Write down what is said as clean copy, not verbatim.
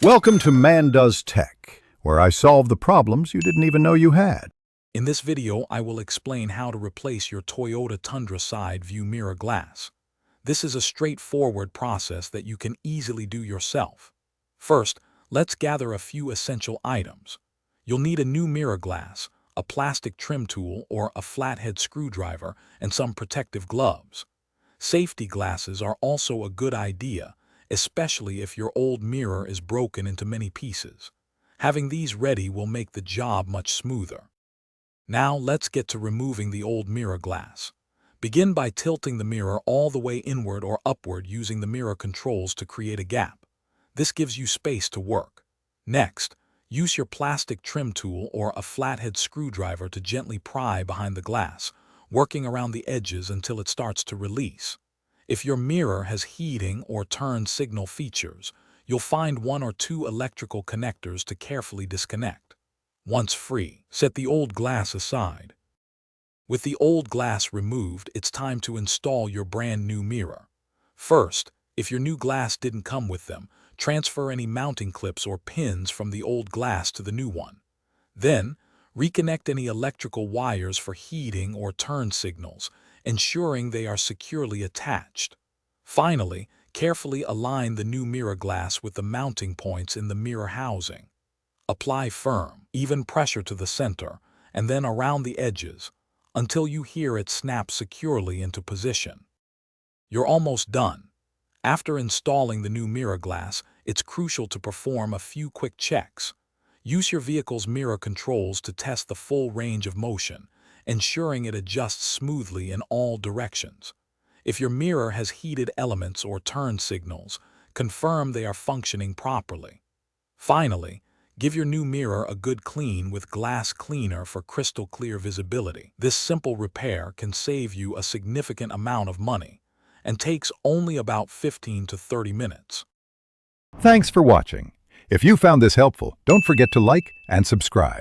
Welcome to Man Does Tech, where I solve the problems you didn't even know you had. In this video, I will explain how to replace your Toyota Tundra side view mirror glass. This is a straightforward process that you can easily do yourself. First, let's gather a few essential items. You'll need a new mirror glass, a plastic trim tool or a flathead screwdriver, and some protective gloves. Safety glasses are also a good idea, especially if your old mirror is broken into many pieces. Having these ready will make the job much smoother. Now let's get to removing the old mirror glass. Begin by tilting the mirror all the way inward or upward using the mirror controls to create a gap. This gives you space to work. Next, use your plastic trim tool or a flathead screwdriver to gently pry behind the glass, working around the edges until it starts to release. If your mirror has heating or turn signal features, you'll find one or two electrical connectors to carefully disconnect. Once free, set the old glass aside. With the old glass removed, it's time to install your brand new mirror. First, if your new glass didn't come with them, transfer any mounting clips or pins from the old glass to the new one. Then, reconnect any electrical wires for heating or turn signals, ensuring they are securely attached. Finally, carefully align the new mirror glass with the mounting points in the mirror housing. Apply firm, even pressure to the center, and then around the edges, until you hear it snap securely into position. You're almost done. After installing the new mirror glass, it's crucial to perform a few quick checks. Use your vehicle's mirror controls to test the full range of motion, ensuring it adjusts smoothly in all directions. If your mirror has heated elements or turn signals, confirm they are functioning properly. Finally, give your new mirror a good clean with glass cleaner for crystal clear visibility. This simple repair can save you a significant amount of money and takes only about 15 to 30 minutes. Thanks for watching. If you found this helpful, don't forget to like and subscribe.